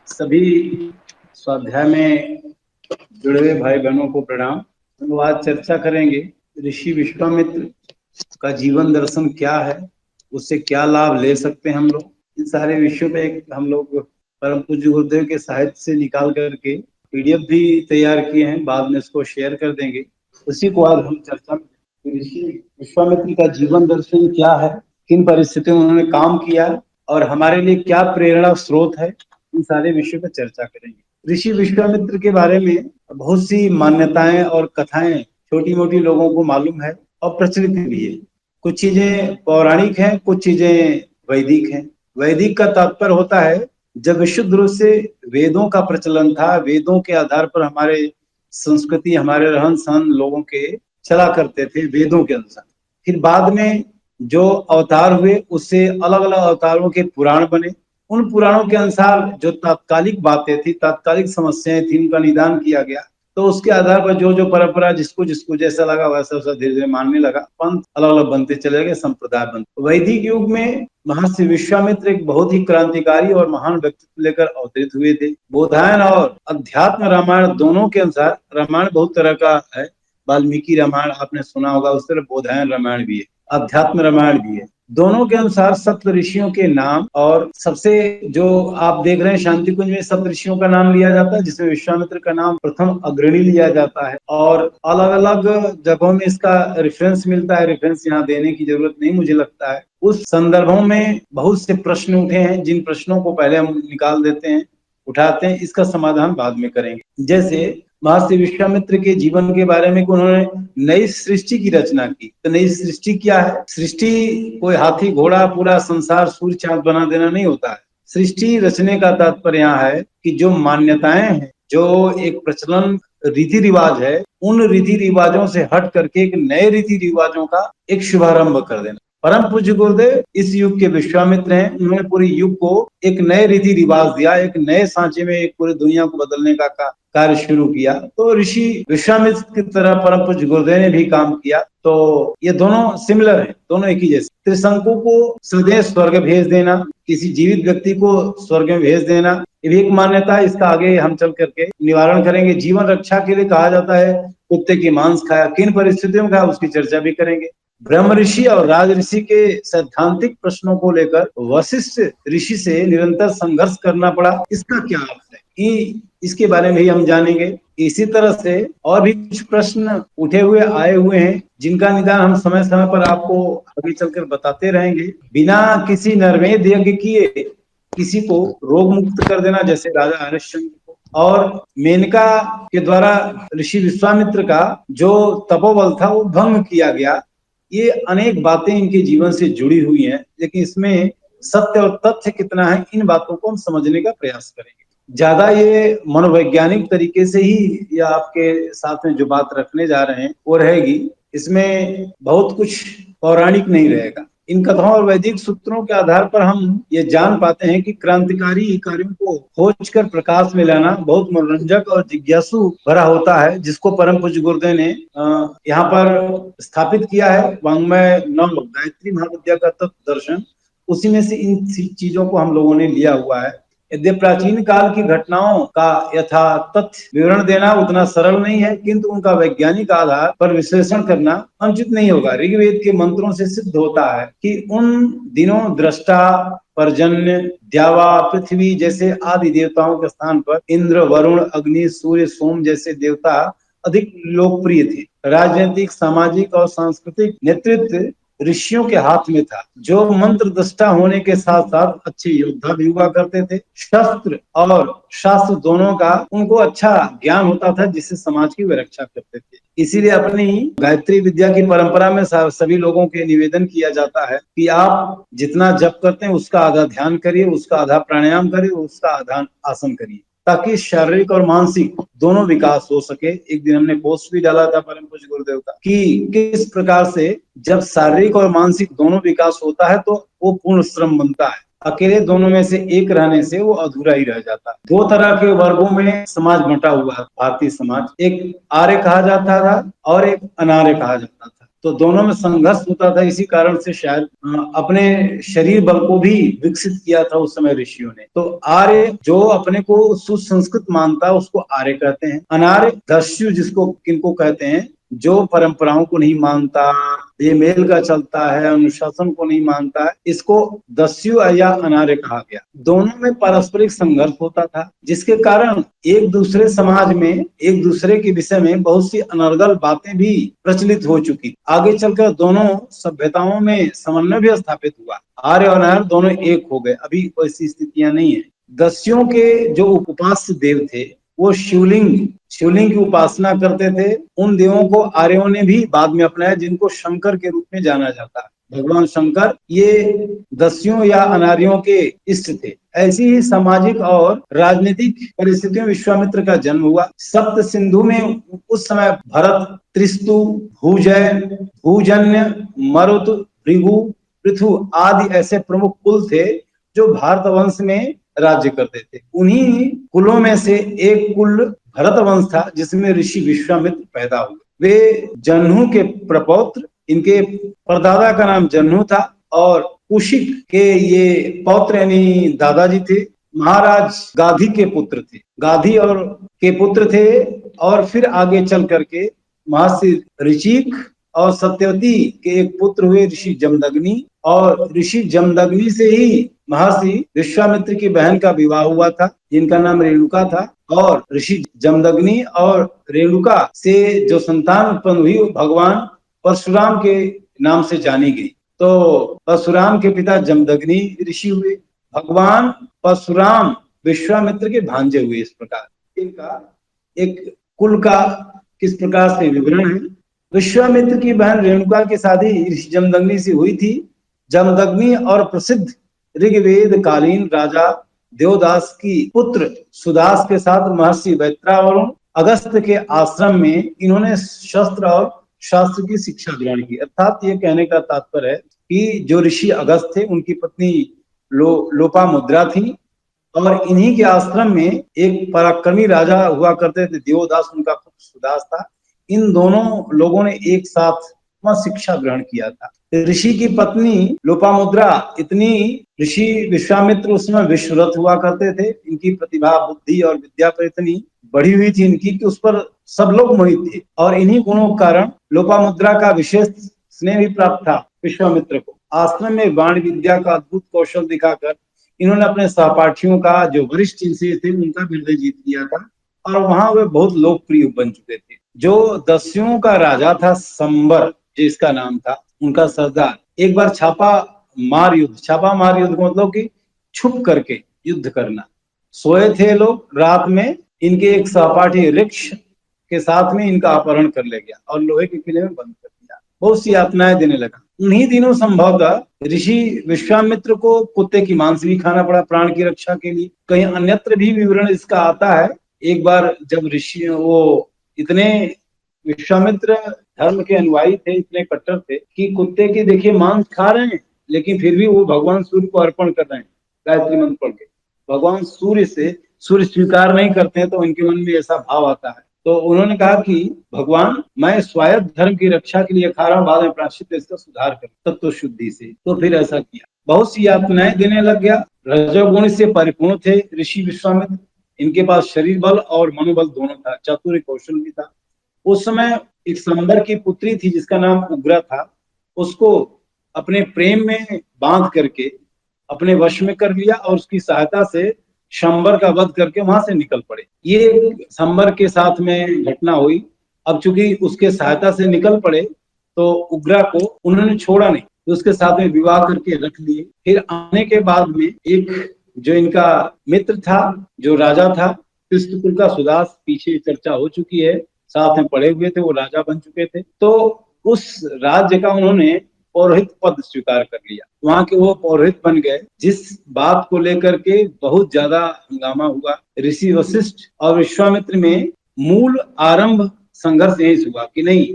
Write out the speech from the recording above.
सभी स्वाध्याय में जुड़े हुए भाई बहनों को प्रणाम। हम लोग आज चर्चा करेंगे ऋषि विश्वामित्र का जीवन दर्शन क्या है, उससे क्या लाभ ले सकते हैं हम लोग। इन सारे विषयों पे हम लोग परम पूज्य गुरुदेव के साहित्य से निकाल करके पीडीएफ भी तैयार किए हैं, बाद में इसको शेयर कर देंगे। उसी को आज हम चर्चा में ऋषि विश्वामित्र का जीवन दर्शन क्या है, किन परिस्थितियों में उन्होंने काम किया और हमारे लिए क्या प्रेरणा स्रोत है, इन सारे विषयों पर चर्चा करेंगे। ऋषि विश्वामित्र के बारे में बहुत सी मान्यताएं और कथाएं छोटी मोटी लोगों को मालूम है और प्रचलित भी है। कुछ चीजें पौराणिक हैं, कुछ चीजें वैदिक हैं। वैदिक का तात्पर्य होता है जब विशुद्ध रूप से वेदों का प्रचलन था, वेदों के आधार पर हमारे संस्कृति, हमारे रहन सहन लोगों के चला करते थे वेदों के अनुसार। फिर बाद में जो अवतार हुए उससे अलग अलग अवतारों के पुराण बने। उन पुराणों के अनुसार जो तात्कालिक बातें थी, तात्कालिक समस्याएं थी, उनका निदान किया गया। तो उसके आधार पर जो जो परंपरा जिसको जिसको जैसा लगा वैसा वैसा धीरे धीरे मानने लगा। पंथ अलग अलग बनते चले गए, संप्रदाय बनते। वैदिक युग में महर्षि विश्वामित्र एक बहुत ही क्रांतिकारी और महान व्यक्तित्व लेकर अवतरित हुए थे। बोधायन और अध्यात्म रामायण दोनों के अनुसार, रामायण बहुत तरह का है, वाल्मीकि रामायण आपने सुना होगा, उस तरह बोधायन रामायण भी है, अध्यात्म रामायण भी है। दोनों के अनुसार सप्त ऋषियों के नाम, और सबसे जो आप देख रहे हैं शांति कुंज में सप्त ऋषियों का नाम लिया जाता है, जिसमें विश्वामित्र का नाम प्रथम अग्रणी लिया जाता है। और अलग अलग जगहों में इसका रेफरेंस मिलता है। रेफरेंस यहाँ देने की जरूरत नहीं मुझे लगता है। उस संदर्भों में बहुत से प्रश्न उठे हैं, जिन प्रश्नों को पहले हम निकाल देते हैं, उठाते हैं। इसका समाधान बाद में करेंगे। जैसे महर्षि विश्वामित्र के जीवन के बारे में, उन्होंने नई सृष्टि की रचना की। तो नई सृष्टि क्या है? सृष्टि कोई हाथी घोड़ा पूरा संसार सूर्य चांद बना देना नहीं होता है। सृष्टि रचने का तात्पर्य यहाँ है कि जो मान्यताएं हैं, जो एक प्रचलन रीति रिवाज है, उन रीति रिवाजों से हट करके एक नए रीति रिवाजों का एक शुभारंभ कर देना। परम पूज्य गुरुदेव इस युग के विश्वामित्र हैं। उन्होंने पूरे युग को एक नए रीति रिवाज दिया, एक नए सांचे में एक पूरी दुनिया को बदलने का कार्य शुरू किया। तो ऋषि विश्वामित्र की तरह परम पूज्य गुरुदेव ने भी काम किया। तो ये दोनों सिमिलर है, दोनों एक ही जैसे। त्रिशंकु को सदैव स्वर्ग भेज देना, किसी जीवित व्यक्ति को स्वर्ग में भेज देना, ये भी एक मान्यता है। इसका आगे हम चल करके निवारण करेंगे। जीवन रक्षा के लिए कहा जाता है कुत्ते की मांस खाया, किन परिस्थितियों में खाया, उसकी चर्चा भी करेंगे। ब्रह्म ऋषि और राज ऋषि के सैद्धांतिक प्रश्नों को लेकर वशिष्ठ ऋषि से निरंतर संघर्ष करना पड़ा, इसका क्या अर्थ है, इसके बारे में भी हम जानेंगे। इसी तरह से और भी कुछ प्रश्न उठे हुए आए हुए हैं, जिनका निदान हम समय समय पर आपको आगे चलकर बताते रहेंगे। बिना किसी नरमेध यज्ञ किए किसी को रोग मुक्त कर देना, जैसे राजा हरिश्चंद्र को, और मेनका के द्वारा ऋषि विश्वामित्र का जो तपोबल था वो भंग किया गया। ये अनेक बातें इनके जीवन से जुड़ी हुई हैं, लेकिन इसमें सत्य और तथ्य कितना है, इन बातों को हम समझने का प्रयास करेंगे। ज्यादा ये मनोवैज्ञानिक तरीके से ही या आपके साथ में जो बात रखने जा रहे हैं वो रहेगी। इसमें बहुत कुछ पौराणिक नहीं रहेगा। इन कथाओं और वैदिक सूत्रों के आधार पर हम ये जान पाते हैं कि क्रांतिकारी कार्यों को खोज कर प्रकाश में लाना बहुत मनोरंजक और जिज्ञासु भरा होता है, जिसको परम पूज्य गुरुदेव ने यहाँ पर स्थापित किया है। वाङ्मय 9 गायत्री महाविद्या का तत्व दर्शन, उसी में से इन चीजों को हम लोगों ने लिया हुआ है। यद्य प्राचीन काल की घटनाओं का यथा तथ्य विवरण देना उतना सरल नहीं है, किंतु उनका वैज्ञानिक आधार पर विश्लेषण करना अनुचित नहीं होगा। ऋग्वेद के मंत्रों से सिद्ध होता है कि उन दिनों दृष्टा, पर्जन्य, द्यावा, पृथ्वी जैसे आदि देवताओं के स्थान पर इंद्र, वरुण, अग्नि, सूर्य, सोम जैसे देवता अधिक लोकप्रिय थे। राजनीतिक, सामाजिक और सांस्कृतिक नेतृत्व ऋषियों के हाथ में था, जो मंत्र दृष्टा होने के साथ साथ अच्छे योद्धा भी हुआ करते थे। शस्त्र और शास्त्र दोनों का उनको अच्छा ज्ञान होता था, जिससे समाज की वे रक्षा करते थे। इसीलिए अपनी गायत्री विद्या की परंपरा में सभी लोगों के निवेदन किया जाता है कि आप जितना जप करते हैं उसका आधा ध्यान करिए, उसका आधा प्राणायाम करिए, उसका आधा आसन करिए, ताकि शारीरिक और मानसिक दोनों विकास हो सके। एक दिन हमने पोस्ट भी डाला था परम पूज्य गुरुदेव का कि किस प्रकार से जब शारीरिक और मानसिक दोनों विकास होता है तो वो पूर्ण श्रम बनता है। अकेले दोनों में से एक रहने से वो अधूरा ही रह जाता है। दो तरह के वर्गों में समाज बंटा हुआ है भारतीय समाज। एक आर्य कहा जाता था और एक अनार्य कहा जाता था। तो दोनों में संघर्ष होता था। इसी कारण से शायद अपने शरीर बल को भी विकसित किया था उस समय ऋषियों ने। तो आर्य जो अपने को सुसंस्कृत मानता है उसको आर्य कहते हैं। अनार्य दस्यु जिसको किनको कहते हैं, जो परंपराओं को नहीं मानता, बेमेल का चलता है, अनुशासन को नहीं मानता है, इसको दस्यु या अनार्य कहा गया। दोनों में पारस्परिक संघर्ष होता था, जिसके कारण एक दूसरे समाज में एक दूसरे के विषय में बहुत सी अनर्गल बातें भी प्रचलित हो चुकी। आगे चलकर दोनों सभ्यताओं में समन्वय भी स्थापित हुआ। आर्य और अनार्य दोनों एक हो गए। अभी वैसी स्थितियां नहीं है। दस्युओं के जो उपास्य देव थे वो शिवलिंग की उपासना करते थे। उन देवों को आर्यों ने भी बाद में अपनाया, जिनको शंकर के रूप में जाना जाता है। भगवान शंकर ये दस्युओं या अनार्यों के इष्ट थे। ऐसी ही सामाजिक और राजनीतिक परिस्थितियों में विश्वामित्र का जन्म हुआ। सप्त सिंधु में उस समय भरत, त्रिस्तु, भूजय, भूजन्य, मरुत, भृगु, पृथु आदि ऐसे प्रमुख कुल थे जो भारत वंश में राज्य करते थे। उन्हीं कुलों में से एक कुल भरत वंश था, जिसमें ऋषि विश्वामित्र पैदा हुए। वे जन्हू के प्रपौत्र, इनके परदादा का नाम जन्हू था और कुशिक के ये पौत्र यानी दादाजी थे। महाराज गाधी के पुत्र थे, गाधी और के पुत्र थे। और फिर आगे चल करके महर्षि ऋचिक और सत्यवती के एक पुत्र हुए ऋषि जमदग्नि, और ऋषि जमदग्नि से ही महर्षि विश्वामित्र की बहन का विवाह हुआ था, जिनका नाम रेणुका था। और ऋषि जमदग्नि और रेणुका से जो संतान उत्पन्न हुई वो भगवान परशुराम के नाम से जानी गई। तो परशुराम के पिता जमदग्नि ऋषि हुए। भगवान परशुराम विश्वामित्र के भांजे हुए। इस प्रकार इनका एक कुल का किस प्रकार से विवरण है। विश्वामित्र की बहन रेणुका की शादी ऋषि जमदग्नि से हुई थी। जमदग्नि और प्रसिद्ध ऋग्वेद कालीन राजा देवदास की पुत्र सुदास के साथ महर्षि वैत्रावरुण अगस्त के आश्रम में इन्होंने शस्त्र और शास्त्र की शिक्षा ग्रहण की। अर्थात ये कहने का तात्पर्य है कि जो ऋषि अगस्त थे उनकी पत्नी लोपामुद्रा थी, और इन्हीं के आश्रम में एक पराक्रमी राजा हुआ करते थे देवदास, उनका पुत्र सुदास था। इन दोनों लोगों ने एक साथ वह शिक्षा ग्रहण किया था। ऋषि की पत्नी लोपामुद्रा इतनी, ऋषि विश्वामित्र उसमें विश्वरथ हुआ करते थे। इनकी प्रतिभा, बुद्धि और विद्या पर इतनी बढ़ी हुई थी इनकी कि उस पर सब लोग मोहित थे। और इन्हीं गुणों के कारण लोपामुद्रा का विशेष स्नेह भी प्राप्त था विश्वामित्र को। आश्रम में वाण विद्या का अद्भुत कौशल दिखाकर इन्होंने अपने सहपाठियों का, जो वरिष्ठ इनसे थे, उनका हृदय जीत लिया था और वहां वे बहुत लोकप्रिय बन चुके थे। जो दस्युओं का राजा था संबर, जिसका नाम था, उनका सरदार एक बार छापा मार युद्ध मतलब कि छुप करके युद्ध करना। सोए थे लोग, रात में इनके एक सहपाठी ऋक्ष के साथ में इनका अपहरण कर ले गया और लोहे के किले में बंद कर दिया। बहुत सी यातनाएं देने लगा। उन्हीं दिनों संभवतः ऋषि विश्वामित्र को कुत्ते की मांस भी खाना पड़ा प्राण की रक्षा के लिए। कहीं अन्यत्र भी विवरण इसका आता है। एक बार जब ऋषि वो इतने विश्वामित्र धर्म के अनुयायी थे, इतने कट्टर थे कि कुत्ते के देखिए मांस खा रहे हैं, लेकिन फिर भी वो भगवान सूर्य को अर्पण कर रहे हैं गायत्री मंत्र पढ़ के। भगवान सूर्य स्वीकार नहीं करते हैं, तो उनके मन में ऐसा भाव आता है। तो उन्होंने कहा कि भगवान, मैं स्वायत्त धर्म की रक्षा के लिए खा रहा हूँ, बाद में प्रायश्चित इसका सुधार कर तत्व शुद्धि से। तो फिर ऐसा किया, बहुत सी यातनाएं देने लग गया। रजोगुण से परिपूर्ण थे ऋषि विश्वामित्र। इनके पास शरीर बल और मनोबल दोनों था, चातुर्य कौशल भी था। उस समय एक संबर की पुत्री थी जिसका नाम उग्रा था। उसको अपने प्रेम में बांध करके अपने वश में कर लिया और उसकी सहायता से शंबर का वध करके वहां से निकल पड़े। ये संबर के साथ में घटना हुई। अब चूंकि उसके सहायता से निकल पड़े तो उग्रा को उन्होंने छोड़ा नहीं, तो उसके साथ में विवाह करके रख लिए। फिर आने के बाद में एक जो इनका मित्र था, जो राजा था, कृष्णकुल का सुदास, पीछे चर्चा हो चुकी है, साथ में पड़े हुए थे, वो राजा बन चुके थे। तो उस राज्य का उन्होंने पौरोहित पद स्वीकार कर लिया। वहां के वो पौरोहित बन गए, जिस बात को लेकर के बहुत ज्यादा हंगामा हुआ। ऋषि वशिष्ठ और विश्वामित्र में मूल आरंभ संघर्ष यही हुआ कि नहीं,